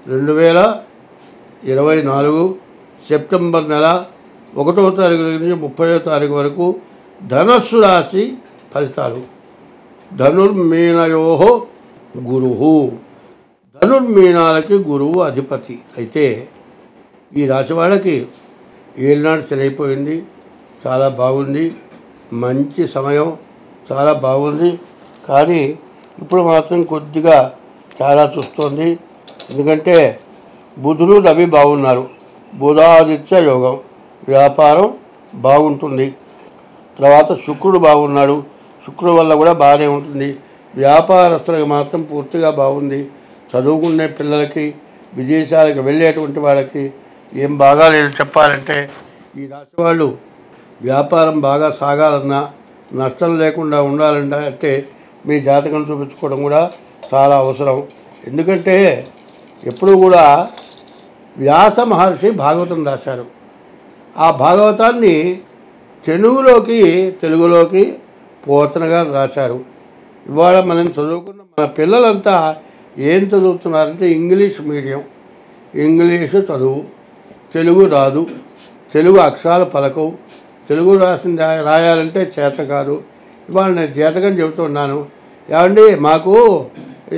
2024 September నెల 1వ తారీఖు నుంచి 30వ తారీఖు వరకు ధనస్సు రాశి ఫలితాలు. ధనుర్మీనయో గురువు. ధనుర్మీనాలకి గురువు అధిపతి. అయితే ఈ రాశి వాళ్ళకి ఏలినాడు శని అయిపోయింది, చాలా బాగుంది, మంచి సమయం, చాలా బాగుంది. కానీ ఇప్పుడు మాత్రం కొద్దిగా చాలా చూస్తుంది. ఎందుకంటే బుధుడు రవి బాగున్నారు, బుధాదిత్య యోగం, వ్యాపారం బాగుంటుంది. తర్వాత శుక్రుడు బాగున్నాడు, శుక్రుడు వల్ల కూడా బాగానే ఉంటుంది. వ్యాపారస్తులకు మాత్రం పూర్తిగా బాగుంది. చదువుకునే పిల్లలకి, విదేశాలకు వెళ్ళేటువంటి వాళ్ళకి ఏం బాగాలేదు. చెప్పాలంటే ఈ రాశి వాళ్ళు వ్యాపారం బాగా సాగాలన్నా, నష్టం లేకుండా ఉండాలంటే అంటే మీ జాతకం చూపించుకోవడం కూడా చాలా అవసరం. ఎందుకంటే ఎప్పుడు కూడా వ్యాస మహర్షి భాగవతం రాశారు. ఆ భాగవతాన్ని తెలుగులోకి పోతన గారు రాశారు. ఇవాళ మనం చదువుకున్న మన పిల్లలంతా ఏం చదువుతున్నారంటే ఇంగ్లీష్ మీడియం, ఇంగ్లీషు చదువు, తెలుగు రాదు, తెలుగు అక్షరాలు పలకవు, తెలుగు రాయాలంటే చేత కాదు. ఇవాళ నేను జాతకం చెబుతున్నాను, ఏమండి మాకు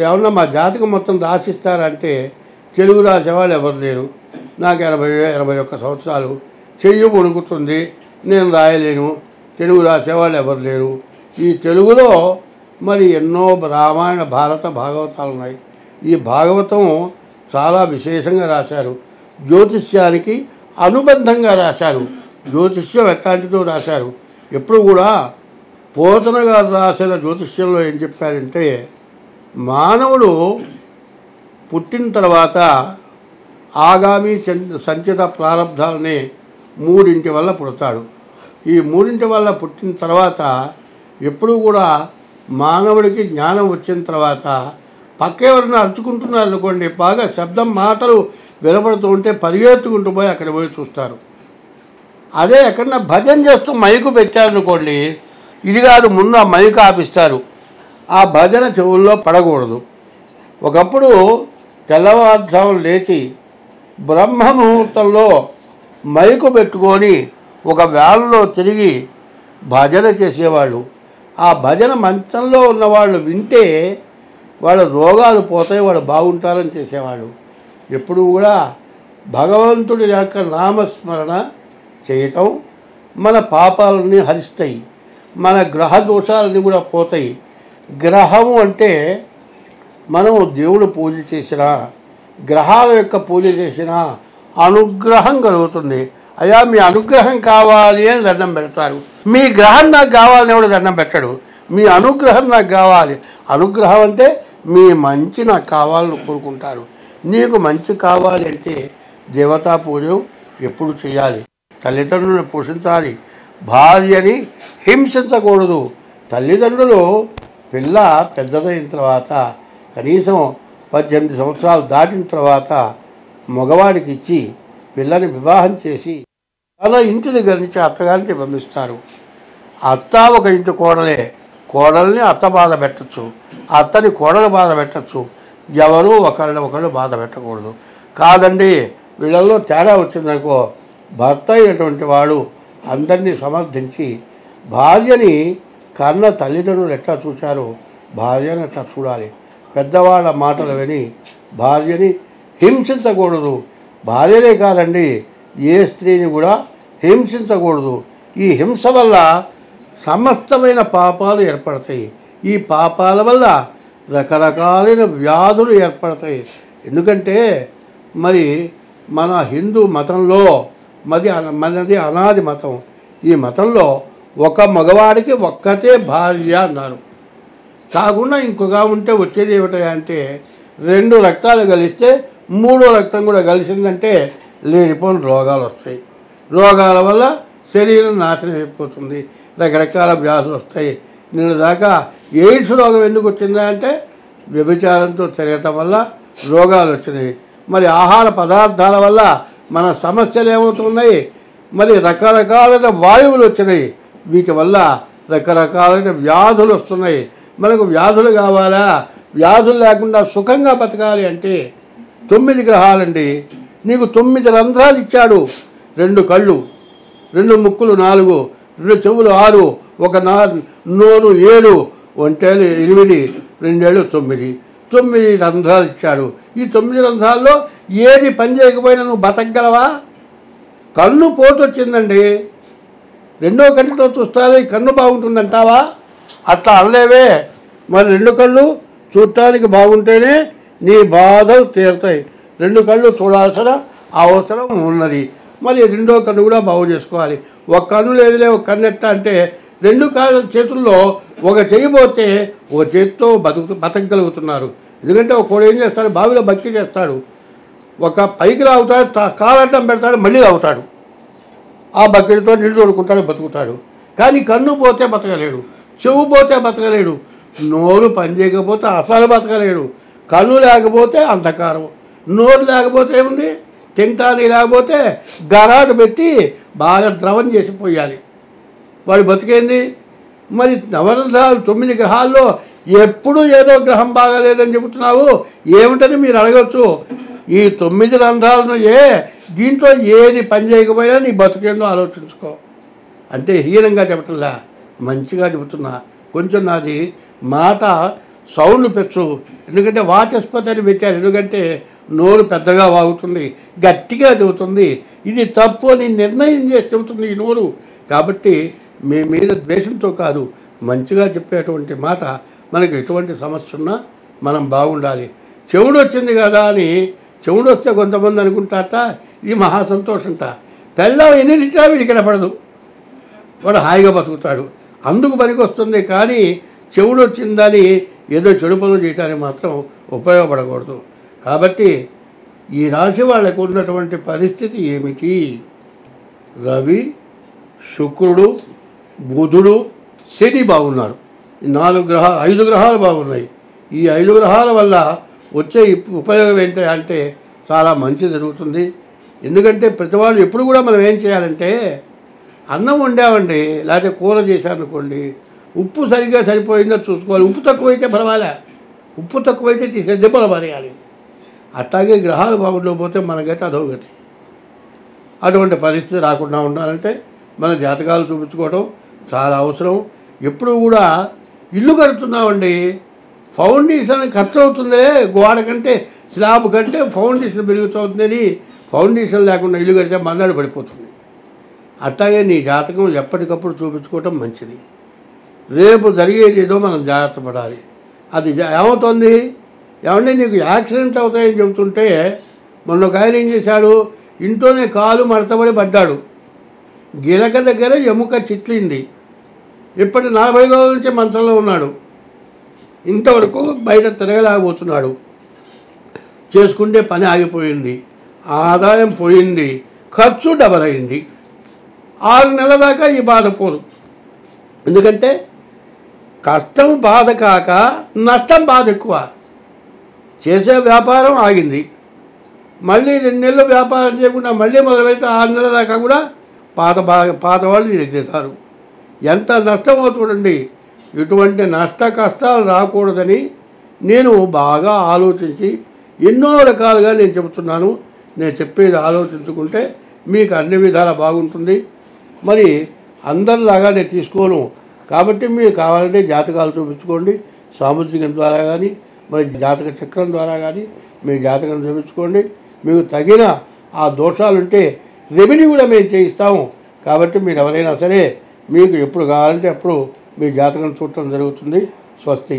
ఏమన్నా మా జాతకం మొత్తం రాసిస్తారంటే తెలుగు రాసేవాళ్ళు ఎవరు లేరు. నాకు 81 సంవత్సరాలు, చెయ్యి వణుకుతుంది, నేను రాయలేను, తెలుగు రాసేవాళ్ళు ఎవరు లేరు. ఈ తెలుగులో మరి ఎన్నో రామాయణ, భారత, భాగవతాలు ఉన్నాయి. ఈ భాగవతం చాలా విశేషంగా రాశారు. జ్యోతిష్యానికి అనుబంధంగా రాశారు. జ్యోతిష్యం ఎట్లాంటిదో రాశారు. ఎప్పుడు కూడా పోతన గారు రాసిన జ్యోతిష్యంలో ఏం చెప్పారంటే, మానవుడు పుట్టిన తర్వాత ఆగామి సంచిత ప్రారంధాలని 3 వల్ల పుడతాడు. ఈ 3 వల్ల పుట్టిన తర్వాత ఎప్పుడు కూడా మానవుడికి జ్ఞానం వచ్చిన తర్వాత పక్క ఎవరైనా అరుచుకుంటున్నారు అనుకోండి, బాగా శబ్దం, మాటలు వినపడుతూ ఉంటే పరిగెత్తుకుంటూ పోయి అక్కడ పోయి చూస్తారు. అదే ఎక్కడన్నా భజన చేస్తూ మైకు పెట్టారనుకోండి, ఇది కాదు ముందు ఆ మైకు ఆపిస్తారు. ఆ భజన చెవుల్లో పడకూడదు. ఒకప్పుడు తెల్లవారుజామున లేచి బ్రహ్మ ముహూర్తంలో మైకు పెట్టుకొని ఒక వేళలో తిరిగి భజన చేసేవాళ్ళు. ఆ భజన మంచంలో ఉన్నవాళ్ళు వింటే వాళ్ళ రోగాలు పోతాయి, వాళ్ళు బాగుంటారని చేసేవాళ్ళు. ఎప్పుడు కూడా భగవంతుడి యొక్క నామస్మరణ చేయటం మన పాపాలని హరిస్తాయి, మన గ్రహ దోషాలని కూడా పోతాయి. గ్రహము అంటే మనం దేవుడు పూజ చేసినా, గ్రహాల యొక్క పూజ చేసినా అనుగ్రహం కలుగుతుంది. అయ్యా మీ అనుగ్రహం కావాలి అని దండం పెడతారు. మీ గ్రహం నాకు కావాలని ఎవడు దండం పెట్టడు. మీ అనుగ్రహం నాకు కావాలి. అనుగ్రహం అంటే మీ మంచి నాకు కావాలని కోరుకుంటారు. నీకు మంచి కావాలి అంటే దేవతా పూజలు ఎప్పుడు చేయాలి, తల్లిదండ్రులను పోషించాలి, భార్యని హింసించకూడదు. తల్లిదండ్రులు పిల్ల పెద్దదైన తర్వాత కనీసం 18 సంవత్సరాలు దాటిన తర్వాత మగవాడికి ఇచ్చి పిల్లని వివాహం చేసి తన ఇంటి దగ్గర నుంచి అత్తగారిని పంపిస్తారు. అత్త ఒక ఇంటి కోడలే, కోడల్ని అత్త బాధ పెట్టచ్చు, అత్తని కోడలు బాధ పెట్టచ్చు. ఎవరు ఒకళ్ళు బాధ పెట్టకూడదు. కాదండి వీళ్ళల్లో తేడా వచ్చిందనుకో, భర్త అయినటువంటి వాడు అందరినీ సమర్థించి భార్యని కన్న తల్లిదండ్రులు ఎట్లా చూశారో భార్యను ఎట్లా చూడాలి. పెద్దవాళ్ళ మాటలు విని భార్యని హింసించకూడదు. భార్యనే కాదండి, ఏ స్త్రీని కూడా హింసించకూడదు. ఈ హింస వల్ల సమస్తమైన పాపాలు ఏర్పడతాయి. ఈ పాపాల వల్ల రకరకాలైన వ్యాధులు ఏర్పడతాయి. ఎందుకంటే మరి మన హిందూ మతంలో మనది అనాది మతం. ఈ మతంలో ఒక మగవాడికి ఒక్కతే భార్య అన్నారు. కాకుండా ఇంకొక ఉంటే వచ్చేది ఏమిటంటే 2 రక్తాలు కలిస్తే 3వ రక్తం కూడా కలిసిందంటే లేనిపోని రోగాలు వస్తాయి. రోగాల వల్ల శరీరం నాశనం అయిపోతుంది, రకరకాల వ్యాధులు వస్తాయి. నిన్న దాకా ఎయిడ్స్ రోగం ఎందుకు వచ్చిందా అంటే వ్యభిచారంతో తిరగటం వల్ల రోగాలు వచ్చినాయి. మరి ఆహార పదార్థాల వల్ల మన సమస్యలు ఏమవుతున్నాయి, మరి రకరకాలైన వాయువులు వచ్చినాయి. వీటి వల్ల రకరకాలైన వ్యాధులు వస్తున్నాయి. మనకు వ్యాధులు కావాలా, వ్యాధులు లేకుండా సుఖంగా బతకాలి అంటే 9 గ్రహాలండి. నీకు 9 రంధ్రాలు ఇచ్చాడు. 2 కళ్ళు, 2 ముక్కులు 4, 2 చెవులు 6, 1 నోరు 7, ఒంటేలు 8, 2 ఏళ్ళు 9. 9 రంధ్రాలు ఇచ్చాడు. ఈ 9 రంధ్రాల్లో ఏది పని చేయకపోయినా నువ్వు బతకగలవా? కన్ను పోటు వచ్చిందండి, 2వ కంటితో చూస్తావే, ఈ కన్ను బాగుంటుందంటావా? అట్లా అనలేవే. మరి 2 కళ్ళు చూడటానికి బాగుంటేనే నీ బాధలు తీరుతాయి. 2 కళ్ళు చూడాల్సిన అవసరం ఉన్నది. మరి 2వ కన్ను కూడా బాగు చేసుకోవాలి. ఒక కన్ను లేదులే, ఒక కన్ను ఎట్టా అంటే 2 కాళ్ళ చేతుల్లో ఒక చెయ్యి పోతే ఒక చేతితో బతకగలుగుతున్నారు. ఎందుకంటే ఒకడు ఏం చేస్తాడు, బావిలో బక్కి చేస్తాడు, ఒక పైకి రావుతాడు, కాలడ్డం పెడతాడు, మళ్ళీ రావుతాడు, ఆ బకెట్తో నీళ్ళు తోడుకుంటాడు, బతుకుతాడు. కానీ కన్ను పోతే బతకలేడు, చెవు పోతే బతకలేడు, నోరు పని చేయకపోతే అసలు బతకలేడు. కన్ను లేకపోతే అంధకారం, నోరు లేకపోతే ఏముంది, తింటానికి లేకపోతే గరాటు పెట్టి బాగా ద్రవం చేసి పోయాలి, వాడు బతికేంది. మరి నవరంధ్రాలు 9 గ్రహాల్లో ఎప్పుడు ఏదో గ్రహం బాగాలేదని చెబుతున్నావు, ఏమిటని మీరు అడగచ్చు. ఈ 9 రంధ్రాలను దీంట్లో ఏది పని చేయకపోయినా నీ బతుకేందో ఆలోచించుకో. అంటే హీనంగా చెప్పట్లా, మంచిగా చెబుతున్నా. కొంచెం నాది మాట సౌండ్ పెచ్చు, ఎందుకంటే వాచస్పతి అని పెట్టారు. ఎందుకంటే నోరు పెద్దగా వాగుతుంది, గట్టిగా చెబుతుంది. ఇది తప్పు అని నిర్ణయం చేసి చెబుతుంది ఈ నోరు. కాబట్టి మీ మీద ద్వేషంతో కాదు, మంచిగా చెప్పేటువంటి మాట. మనకు ఎటువంటి సమస్య ఉన్నా మనం బాగుండాలి. చెవుడు వచ్చింది కదా అని, చెవుడు వస్తే కొంతమంది అనుకుంటారట ఇది మహా సంతోషంట. పెళ్ళం ఎన్ని ఇచ్చినా వీడికి కనపడదు, వాడు హాయిగా బతుకుతాడు, అందుకు పనికి వస్తుంది. కానీ చెవుడు వచ్చిందని ఏదో చెడు పనులు చేయడానికి మాత్రం ఉపయోగపడకూడదు. కాబట్టి ఈ రాశి వాళ్ళకు ఉన్నటువంటి పరిస్థితి ఏమిటి? రవి, శుక్రుడు, బుధుడు, శని బాగున్నారు. 5 గ్రహాలు బాగున్నాయి. ఈ 5 గ్రహాల వల్ల వచ్చే ఉపయోగం ఏంటి అంటే చాలా మంచి జరుగుతుంది. ఎందుకంటే ప్రతివాళ్ళు ఎప్పుడు కూడా మనం ఏం చేయాలంటే, అన్నం వండామండి, లేకపోతే కూర చేశారనుకోండి, ఉప్పు సరిగ్గా సరిపోయిందో చూసుకోవాలి. ఉప్పు తక్కువైతే పర్వాలే, ఉప్పు తక్కువైతే తీసుకెళ్ళి దెబ్బలు పడేయాలి. అట్లాగే గ్రహాలు బాగుండకపోతే మనకైతే అధోగతి. అటువంటి పరిస్థితి రాకుండా ఉండాలంటే మన జాతకాలు చూపించుకోవడం చాలా అవసరం. ఎప్పుడు కూడా ఇల్లు కడుతున్నామండి, ఫౌండేషన్ ఖర్చు అవుతుందే, గోడ కంటే స్లాబ్ కంటే ఫౌండేషన్ పెరుగుతుందని ఫౌండేషన్ లేకుండా ఇల్లు కడితే మన్నాడు పడిపోతుంది. అట్లాగే నీ జాతకం ఎప్పటికప్పుడు చూపించుకోవటం మంచిది. రేపు జరిగేది ఏదో మనం జాగ్రత్త పడాలి. అది ఏమవుతుంది, ఏమంటే నీకు యాక్సిడెంట్ అవుతాయని చెబుతుంటే మొన్న ఒక ఆయన ఏం చేశాడు, ఇంట్లోనే కాలు మడతబడి పడ్డాడు, గిలక దగ్గర ఎముక చిట్లింది. ఇప్పటి 40 రోజుల నుంచి మంచంలో ఉన్నాడు, ఇంతవరకు బయట తిరగలేకపోతున్నాడు. చేసుకుంటే పని ఆగిపోయింది, ఆదాయం పోయింది, ఖర్చు డబల్ అయింది. 6 నెలల దాకా ఈ బాధ పోదు. ఎందుకంటే కష్టం బాధ కాక నష్టం బాధ ఎక్కువ. చేసే వ్యాపారం ఆగింది, మళ్ళీ 2 నెలలు వ్యాపారం చేయకుండా మళ్ళీ మొదలుపెడితే 6 నెలల దాకా కూడా పాత వాళ్ళు నీ దగ్గర. ఎంత నష్టమో చూడండి. ఇటువంటి నష్ట కష్టాలు రాకూడదని నేను బాగా ఆలోచించి ఎన్నో రకాలుగా నేను చెబుతున్నాను. నేను చెప్పేది ఆలోచించుకుంటే మీకు అన్ని విధాలా బాగుంటుంది. మరి అందరిలాగా నేను తీసుకోను. కాబట్టి మీరు కావాలంటే జాతకాలు చూపించుకోండి, సాముద్రికం ద్వారా కానీ మరి జాతక చక్రం ద్వారా కానీ మీరు జాతకం చూపించుకోండి. మీకు తగిన ఆ దోషాలుంటే రెమెడీ కూడా మేము చేయిస్తాము. కాబట్టి మీరు ఎవరైనా సరే మీకు ఎప్పుడు కావాలంటే అప్పుడు మీ జాతకం చూడటం జరుగుతుంది. స్వస్తి.